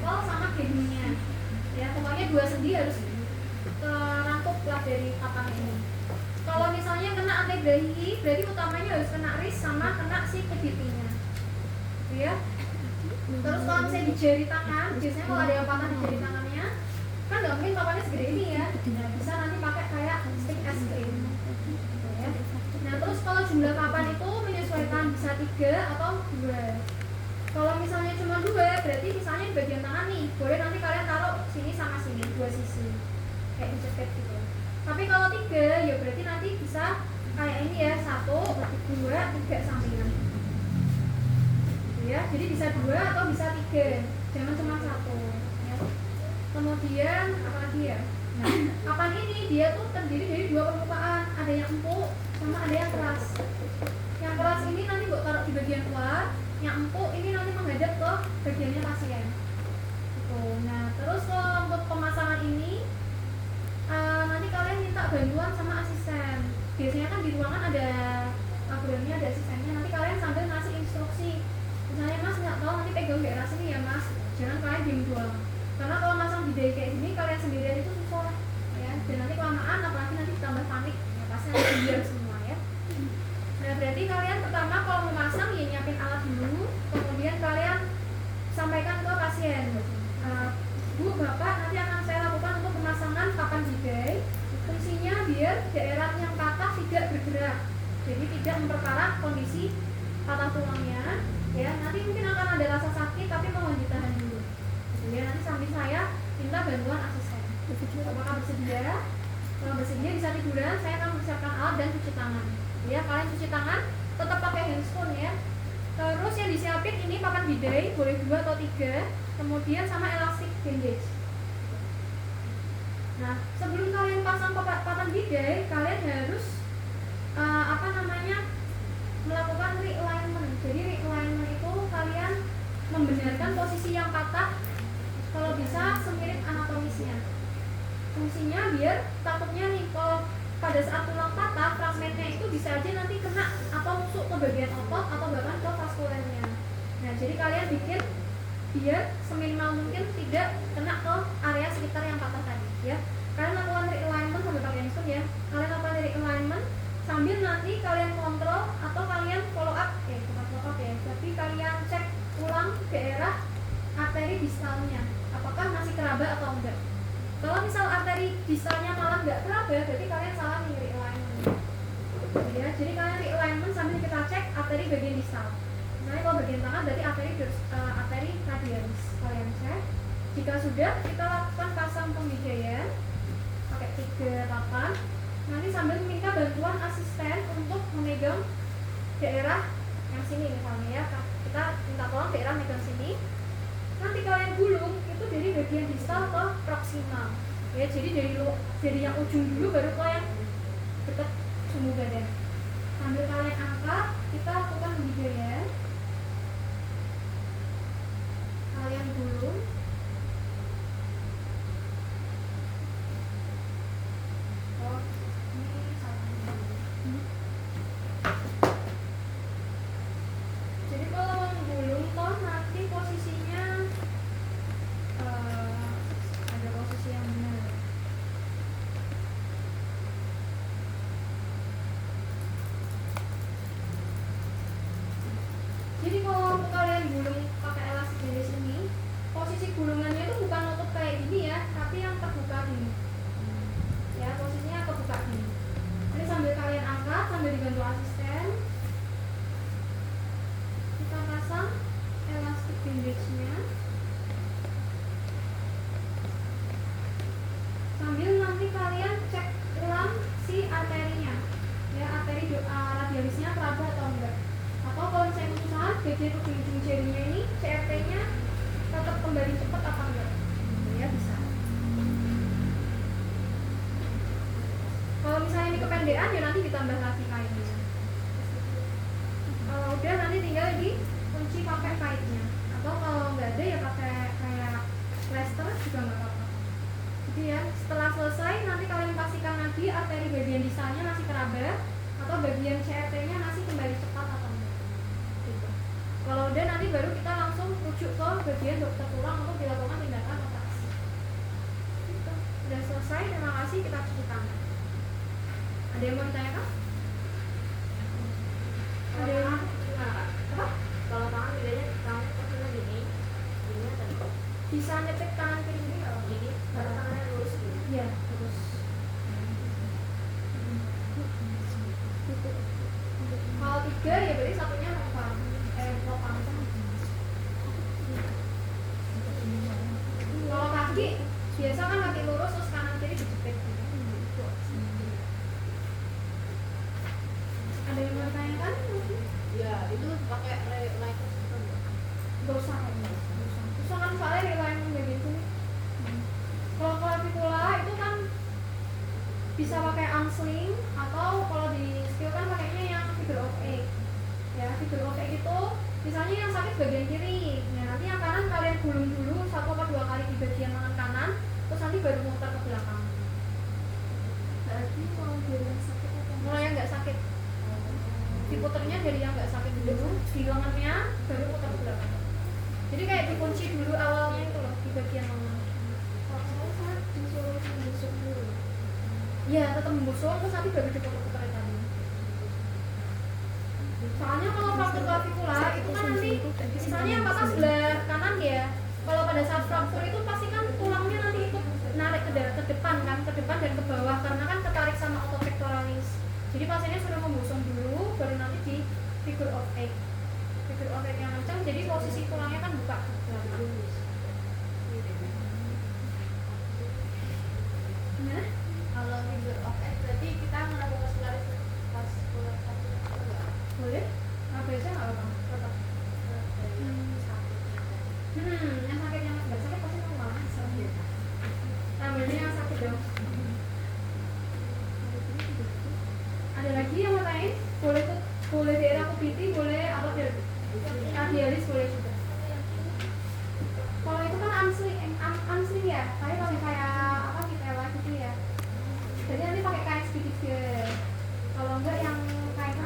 nempel sama gedungnya. Ya, pokoknya 2 sendi harus terangkup lah dari papan ini. Kalau misalnya kena antebrachihi, berarti utamanya harus kena wrist sama kena si kejutinya. Gitu ya. Terus kalau misalnya di jari tangan, biasanya kalau ada yang patah di jari tangannya, kan nggak mungkin papannya segede ini ya. Nah, bisa nanti pakai kayak stick es krim. Gitu ya. Nah, terus kalau jumlah papan itu menyesuaikan bisa 3 atau 2. Kalau misalnya cuma 2, berarti misalnya di bagian tangan nih, boleh nanti kalian taruh sini sama sini, 2 sisi, kayak dijepit gitu. Tapi kalau 3, ya berarti nanti bisa kayak ini ya, 1, 2, 3 sampingan. Ya, jadi bisa 2 atau bisa 3, jangan cuma 1 ya. Kemudian apa lagi ya? Nah, papan ini dia tuh terdiri dari 2 permukaan, ada yang empuk sama ada yang keras. Yang keras ini nanti buat taruh di bagian luar, yang empuk ini nanti menghadap ke bagiannya pasien gitu. Nah, terus untuk pemasangan ini nanti kalian minta bantuan sama asisten. Biasanya kan di ruangan ada laboratoriumnya, ada asistennya, nanti kalian sambil ngasih instruksi. Misalnya, Mas nggak tahu nanti pegang daerah sini ya Mas, jangan kalian diem doang. Karena kalau masang bidai kayak gini kalian sendirian itu susah ya, dan nanti kelamaan apalagi nanti ditambah panik ya, pasti nanti biar semua ya. Nah, berarti kalian pertama kalau mau masang ya nyiapin alat dulu, kemudian kalian sampaikan ke pasien. Bu, Bapak, nanti akan saya lakukan untuk pemasangan papan bidai. Fungsinya biar daerah yang patah tidak bergerak, jadi tidak memperparah kondisi patah tulangnya ya. Nanti mungkin akan ada rasa sakit tapi mohon ditahan dulu gitu ya. Nanti sambil saya minta bantuan asisten. Apakah bersedia? Kalau bersedia bisa tiduran, saya akan mempersiapkan alat dan cuci tangan ya. Kalian cuci tangan tetap pakai handscoon ya. Terus yang disiapin ini papan bidai, boleh 2 atau 3, kemudian sama elastik bandage. Nah, sebelum kalian pasang papan bidai, kalian harus melakukan realignment. Jadi realignment itu kalian membenarkan posisi yang patah, kalau bisa semirip anatomisnya. Fungsinya biar takutnya nih kalau pada saat tulang patah, fragmennya itu bisa aja nanti kena atau masuk ke bagian otot atau bahkan ke vaskulernya. Nah, jadi kalian bikin biar seminimal mungkin tidak kena ke area sekitar yang patah tadi ya. Kalian lakukan realignment sambil pakai handphone ya. Kalian lakukan realignment sambil nanti kalian kontrol atau kalian follow up, bukan follow up ya, tapi kalian cek ulang daerah arteri distalnya, apakah masih keraba atau enggak. Kalau misal arteri distalnya malah nggak keraba, berarti kalian salah nih realignment ya. Jadi kalian realignment sambil kita cek arteri bagian distal. Misalnya kalau bagian tangan berarti arteri radialis, kalian cek. Jika sudah, kita lakukan pasang pembidaian pakai 3 papan. Nanti sambil minta bantuan asisten untuk memegang daerah yang sini misalnya ya. Kita minta tolong daerah megang sini. Nanti kalian gulung itu dari bagian distal ke proksimal ya. Jadi dari yang ujung dulu baru ke yang dekat sumbu badan. Sambil kalian angkat, kita lakukan pembidaian. Kalian gulung. Jadi kalau menggulung toh nanti posisinya ada posisi yang benar. Jadi kalau kalian gulung pakai elastik dari sini, posisi gulungannya itu bukan nutup kayak gini ya, tapi yang terbuka gini. Ya, posisinya terbuka gini. Ini sambil kalian angkat, sambil dibantu asisten, kita pasang elastik bandage-nya. Sambil nanti kalian cek ulang si arterinya. Ya, arteri radialisnya keraba atau enggak. Atau kalau misalnya kesusahan, bagian ujung-ujung jarinya ini CRT-nya tetap kembali cepat apa enggak. Ya, bisa. Kalau misalnya ini kependekan ya nanti ditambah lagi kainnya. Kalau udah nanti tinggal dikunci pakai kaitnya. Atau kalau nggak ada ya pakai kayak plester juga nggak apa-apa. Jadi ya setelah selesai nanti kalian pastikan lagi arteri bagian distalnya masih keraba atau bagian CRT-nya masih kembali cepat atau enggak. Gitu. Kalau udah nanti baru kita langsung rujuk ke bagian dokter tulang untuk dilakukan tindakan operasi. Itu udah selesai, terima kasih, kita cuci tangan. Ada yang mau ditanyakan? Ada yang apa? Kalau tangan bedanya tangan posisinya gini atau Bisa nyepit kanan kiri gini nggak? gini, karena tangannya lurus gini. Iya, terus. Kalau 3 ya berarti satunya lopang. Lopang. Kalau kaki biasa kan kaki lurus terus kanan kiri dijepit. Ada yang mau ditanyakan? Ya, itu pakai reliance Gak usah. Susah kan soalnya reliance kayak gitu nih. Kalau clavicula itu kan bisa pakai arm sling atau kalau di skill kan pakainya yang figure of 8. Ya, figure of 8 itu misalnya yang sakit bagian kiri. Nah, nanti yang kanan kalian gulung dulu 1 atau 2 kali di bagian lengan kanan, terus nanti baru muter ke belakang. Berarti kalau dia yang sakit apa? Mulai yang nggak sakit, diputernya dari yang nggak sakit dulu di lengannya, baru putar ke belakang. Jadi kayak dikunci dulu awalnya itu loh di bagian lengan. Kalau saya disuruh membusuk dulu. Ya, tetap membusuk terus nanti baru diputer-puter tadi. Soalnya kalau fraktur clavicula itu kan nanti misalnya yang patah sebelah kanan ya. Kalau pada saat fraktur itu pasti kan tulangnya nanti ikut narik ke depan kan, ke depan dan ke bawah karena kan ketarik sama otot pectoralis. Jadi pasiennya sudah membusung dulu baru nanti di figure of 8. Figure of 8 yang kencang jadi posisi tulangnya kan buka ke belakang. Nah, kalau figure of 8 berarti kita menambah vaskularis boleh? Nah, biasanya nggak apa-apa, tetap. Yang sakit yang nggak sakit pasti normal. Ambilnya yang sakit dong. Ada lagi yang mau tanyain? Boleh daerah kubiti, boleh apa radialis boleh juga. Kalau itu kan armsling ya, tapi pakai apa kitela gitu ya. Jadi nanti pakai kain sedikit. Kalau enggak yang kain